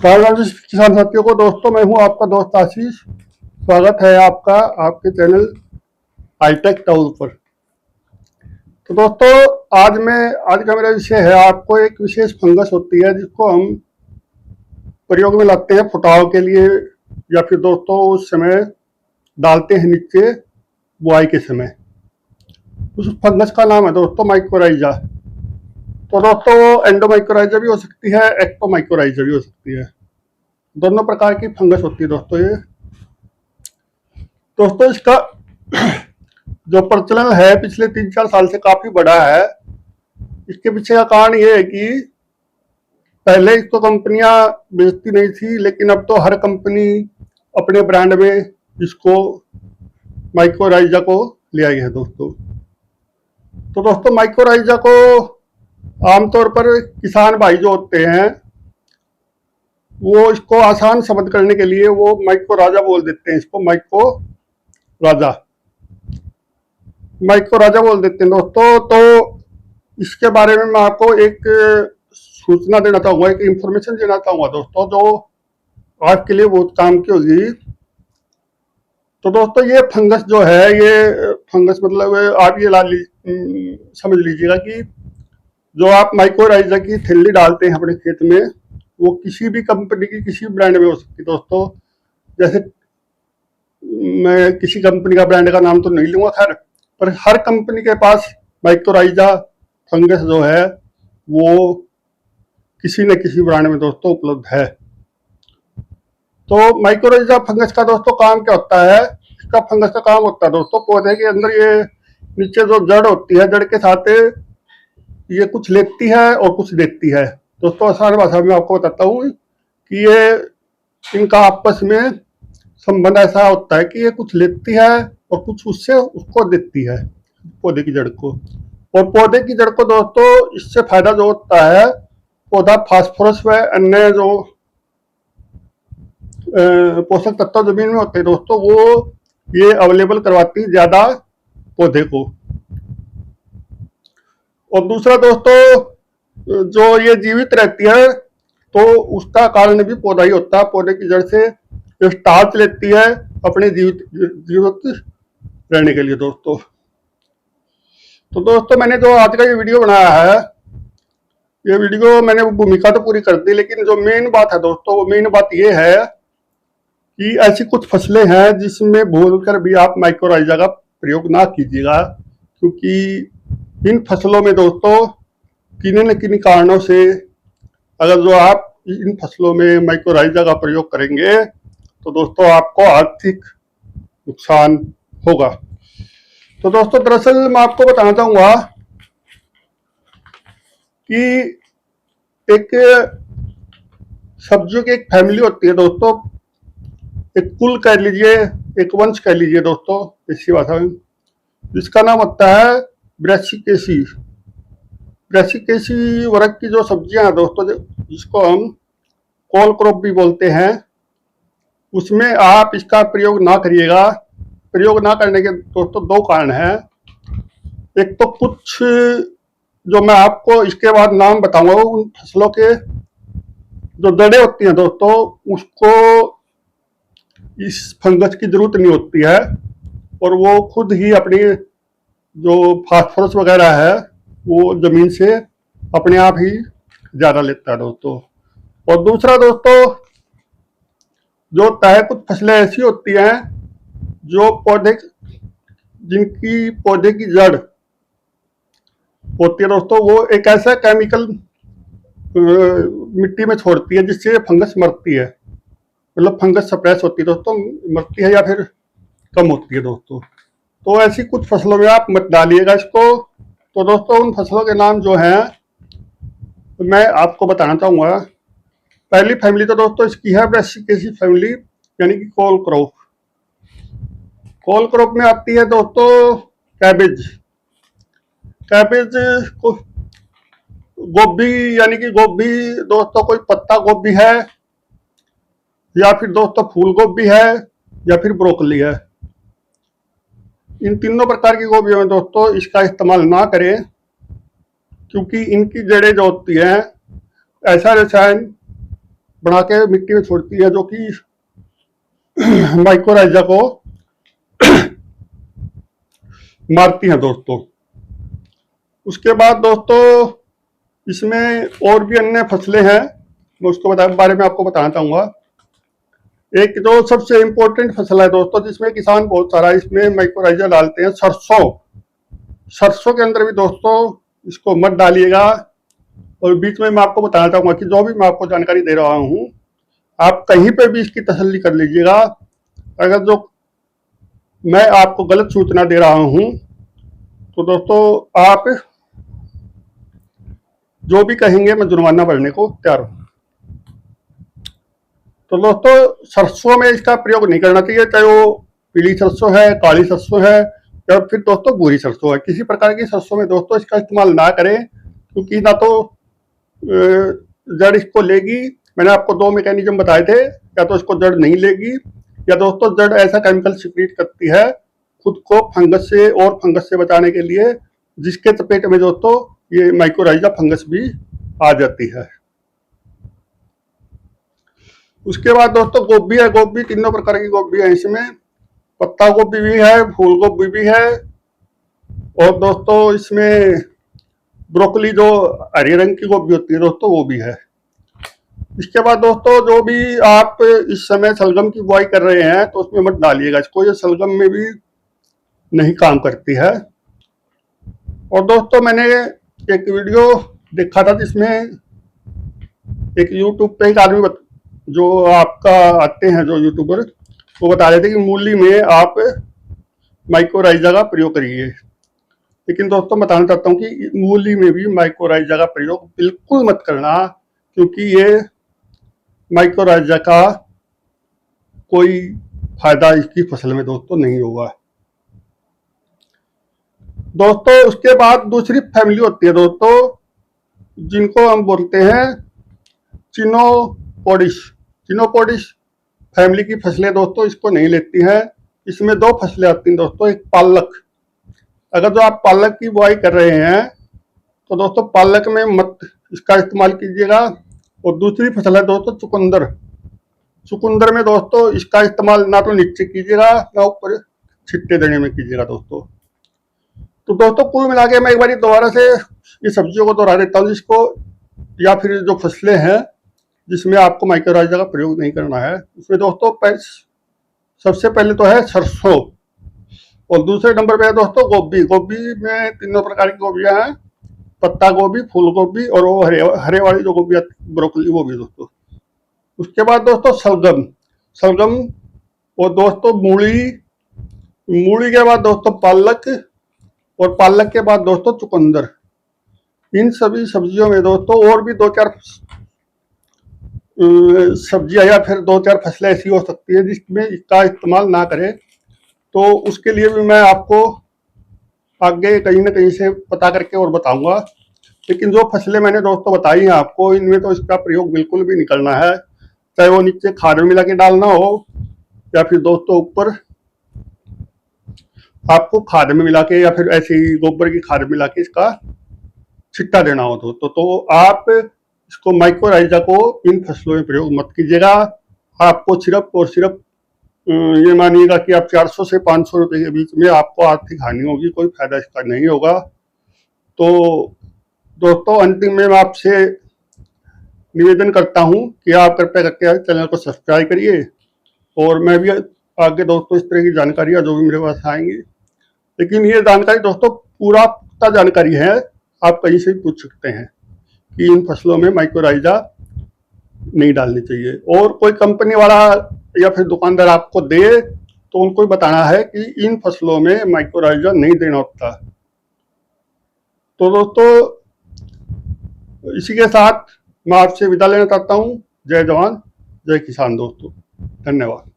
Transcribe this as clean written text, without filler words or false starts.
राम जी किसान साथियों को। दोस्तों मैं हूं आपका दोस्त आशीष। स्वागत है आपका आपके चैनल हाईटेक टाउन पर। तो दोस्तों आज का मेरा विषय है, आपको एक विशेष फंगस होती है जिसको हम प्रयोग में लाते हैं फुटाव के लिए, या फिर दोस्तों उस समय डालते हैं नीचे बुआई के समय। उस फंगस का नाम है दोस्तों माइकोराइजा। तो दोस्तों एंडोमाइकोराइजा भी हो सकती है, एक्टोमाइकोराइजा भी हो सकती है। दोनों प्रकार की फंगस होती है दोस्तों इसका जो प्रचलन है पिछले 3-4 साल से काफी बड़ा है। इसके पीछे का कारण ये है कि पहले इसको कंपनियां बेचती नहीं थी, लेकिन अब तो हर कंपनी अपने ब्रांड में इसको माइकोराइजा को ले आई है दोस्तों। तो दोस्तों माइकोराइजा को आमतौर पर किसान भाई जो होते हैं वो इसको आसान समझ करने के लिए वो माइकोराजा बोल देते हैं, इसको माइकोराजा बोल देते हैं दोस्तों। तो इसके बारे में मैं आपको एक सूचना देना चाहूंगा, एक इंफॉर्मेशन देना चाहूंगा दोस्तों, जो आपके लिए बहुत काम की होगी। तो दोस्तों ये फंगस जो है, ये फंगस मतलब आप ये समझ लीजिएगा कि जो आप माइकोराइजा की थैली डालते हैं अपने खेत में, वो किसी भी कंपनी की किसी ब्रांड में हो सकती है दोस्तों। जैसे मैं किसी कंपनी का ब्रांड का नाम तो नहीं लूंगा खैर, पर हर कंपनी के पास माइकोराइजा फंगस जो है वो किसी न किसी ब्रांड में दोस्तों उपलब्ध है। तो माइकोराइजा फंगस का दोस्तों काम क्या होता है? इसका फंगस का काम होता है दोस्तों पौधे के अंदर, ये नीचे जो जड़ होती है, जड़ के साथ ये कुछ लेती है और कुछ देती है दोस्तों। आसान भाषा में आपको बताता हूँ कि ये इनका आपस में संबंध ऐसा होता है कि ये कुछ लेती है और कुछ उससे उसको देती है, पौधे की जड़ को। और पौधे की जड़ को दोस्तों इससे फायदा जो होता है, पौधा फास्फोरस व अन्य जो पोषक तत्व जमीन में होते हैं दोस्तों, वो ये अवेलेबल करवाती है ज्यादा पौधे को। और दूसरा दोस्तों जो ये जीवित रहती है तो उसका कारण भी पौधा ही होता है। पौधे की जड़ से स्टार्च लेती है अपने जीवित रहने के लिए दोस्तों। तो दोस्तों मैंने जो आज का ये वीडियो बनाया है, ये वीडियो मैंने भूमिका तो पूरी कर दी, लेकिन जो मेन बात है दोस्तों, वो मेन बात ये है कि ऐसी कुछ फसलें हैं जिसमें भूलकर भी आप माइकोराइजा का प्रयोग ना कीजिएगा, क्योंकि इन फसलों में दोस्तों किन्हीं न किन्हीं कारणों से अगर जो आप इन फसलों में माइकोराइजा का प्रयोग करेंगे तो दोस्तों आपको आर्थिक नुकसान होगा। तो दोस्तों दरअसल मैं आपको बताना चाहूंगा कि एक सब्जियों की एक फैमिली होती है दोस्तों, एक कुल कह लीजिए, एक वंश कह लीजिए दोस्तों इसी भाषा में, जिसका नाम होता है ब्रैसिकेसी वर्ग की जो सब्जियां हैं दोस्तों, जिसको हम कोल क्रॉप भी बोलते हैं, उसमें आप इसका प्रयोग ना करिएगा। प्रयोग ना करने के दोस्तों दो कारण हैं। एक तो कुछ जो मैं आपको इसके बाद नाम बताऊंगा, उन फसलों के जो जड़ें होती हैं दोस्तों, उसको इस फंगस की जरूरत नहीं होती है और वो खुद ही अपनी जो फास्फोरस वगैरह है वो जमीन से अपने आप ही ज्यादा लेता है दोस्तों। और दूसरा दोस्तों जो होता है, कुछ फसलें ऐसी होती हैं जो जिनकी पौधे की जड़ होती है दोस्तों, वो एक ऐसा केमिकल मिट्टी में छोड़ती है जिससे फंगस मरती है, मतलब फंगस सप्रेस होती है दोस्तों, मरती है या फिर कम होती है दोस्तों। तो ऐसी कुछ फसलों में आप मत डालिएगा इसको। तो दोस्तों उन फसलों के नाम जो हैं मैं आपको बताना चाहूंगा। पहली फैमिली तो दोस्तों इसकी है ब्रैसिकेसी फैमिली, यानी कि कोल क्रॉप में आती है दोस्तों कैबेज को, गोभी, यानी कि गोभी दोस्तों कोई पत्ता गोभी है, या फिर दोस्तों फूल गोभी है, या फिर ब्रोकली है। इन तीनों प्रकार की गोभियों में दोस्तों इसका इस्तेमाल ना करें, क्योंकि इनकी जड़ें जो होती हैं ऐसा रसायन बना के मिट्टी में छोड़ती है, जो कि माइकोराइजा को मारती हैं दोस्तों। उसके बाद दोस्तों इसमें और भी अन्य फसलें हैं, मैं उसको बारे में आपको बताना चाहूंगा। एक जो सबसे इम्पोर्टेंट फसल है दोस्तों, जिसमें किसान बहुत सारा इसमें माइकोराइजा डालते हैं, सरसों। सरसों के अंदर भी दोस्तों इसको मत डालिएगा। और बीच में मैं आपको बताना चाहूंगा कि जो भी मैं आपको जानकारी दे रहा हूं, आप कहीं पे भी इसकी तसल्ली कर लीजिएगा। अगर जो मैं आपको गलत सूचना दे रहा हूं तो दोस्तों आप जो भी कहेंगे मैं जुर्माना भरने को तैयार हूं। तो दोस्तों सरसों में इसका प्रयोग नहीं करना चाहिए, चाहे वो पीली सरसों है, काली सरसों है, या फिर दोस्तों भूरी सरसों है। किसी प्रकार की सरसों में दोस्तों इसका इस्तेमाल ना करें, क्योंकि ना तो जड़ इसको लेगी। मैंने आपको दो मैकेनिज्म बताए थे, या तो इसको जड़ नहीं लेगी, या दोस्तों जड़ ऐसा केमिकल सिक्रीट करती है खुद को फंगस से और फंगस से बचाने के लिए, जिसके चपेट में दोस्तों ये माइकोराइजा फंगस भी आ जाती है। उसके बाद दोस्तों गोभी है। गोभी तीनों प्रकार की गोभी है इसमें, पत्ता गोभी भी है, फूल गोभी भी है, और दोस्तों इसमें ब्रोकली जो हरे रंग की गोभी होती है दोस्तों वो भी है। इसके बाद दोस्तों जो भी आप इस समय सलगम की बुआई कर रहे हैं तो उसमें मत डालिएगा इसको, ये सलगम में भी नहीं काम करती है। और दोस्तों मैंने एक वीडियो देखा था जिसमें एक यूट्यूब पे एक आदमी जो आपका आते हैं जो यूट्यूबर, वो बता रहे थे कि मूली में आप माइकोराइजा का प्रयोग करिए। लेकिन दोस्तों बताना चाहता हूँ कि मूली में भी माइकोराइजा का प्रयोग बिल्कुल मत करना, क्योंकि ये माइकोराइजा का कोई फायदा इसकी फसल में दोस्तों नहीं होगा। दोस्तों उसके बाद दूसरी फैमिली होती है दोस्तों, जिनको हम बोलते हैं चिनोपोडिस। चिनोपोडिस फैमिली की फसलें दोस्तों इसको नहीं लेती हैं। इसमें दो फसलें आती हैं दोस्तों, एक पालक। अगर जो आप पालक की बुआई कर रहे हैं तो दोस्तों पालक में मत इसका इस्तेमाल कीजिएगा। और दूसरी फसल है दोस्तों चुकंदर। चुकंदर में दोस्तों इसका इस्तेमाल ना तो नीचे कीजिएगा ना ऊपर छिट्टे देने में कीजिएगा दोस्तों। तो दोस्तों कुल मिला के मैं एक बार दोबारा से ये सब्जियों को दोहरा देता हूँ, जिसको या फिर जो फसलें हैं जिसमें आपको माइकोराइजा का प्रयोग नहीं करना है। उसमें दोस्तों सबसे पहले तो है सरसों, और दूसरे नंबर पे है दोस्तों गोभी। गोभी में तीनों प्रकार की गोभियां हैं, पत्ता गोभी, फूल गोभी, और वो हरे वाली जो गोभी ब्रोकली, वो भी दोस्तों। उसके बाद दोस्तों सलगम। सलगम और दोस्तों मूली। मूली के बाद दोस्तों पालक, और पालक के बाद दोस्तों चुकंदर। इन सभी सब्जियों में दोस्तों और भी दो चार सब्जियां या फिर दो चार फसलें ऐसी हो सकती है जिसमें इसका इस्तेमाल ना करें, तो उसके लिए भी मैं आपको आगे कहीं ना कहीं से पता करके और बताऊंगा। लेकिन जो फसलें मैंने दोस्तों बताई हैं आपको, इनमें तो इसका प्रयोग बिल्कुल भी नहीं करना है, चाहे वो नीचे खाद में मिला के डालना हो, या फिर दोस्तों ऊपर आपको खाद में मिला के या फिर ऐसे ही गोबर की खाद मिला के इसका छिट्टा देना हो दोस्तों। तो आप इसको माइकोराइजा को इन फसलों में प्रयोग मत कीजिएगा। आपको सिर्फ और सिर्फ ये मानिएगा कि आप 400 से 500 रुपए के बीच में आपको आर्थिक हानि होगी, कोई फायदा इसका नहीं होगा। तो दोस्तों अंतिम में मैं आपसे निवेदन करता हूं कि आप कृपया करके चैनल को सब्सक्राइब करिए, और मैं भी आगे दोस्तों इस तरह की जानकारियां जो भी मेरे पास आएंगी। लेकिन ये जानकारी दोस्तों पूरा पुख्ता जानकारी है, आप कहीं से भी पूछ सकते हैं कि इन फसलों में माइकोराइजा नहीं डालनी चाहिए। और कोई कंपनी वाला या फिर दुकानदार आपको दे तो उनको बताना है कि इन फसलों में माइकोराइजा नहीं देना होता। तो दोस्तों इसी के साथ मैं आपसे विदा लेना चाहता हूँ। जय जवान जय किसान दोस्तों, धन्यवाद।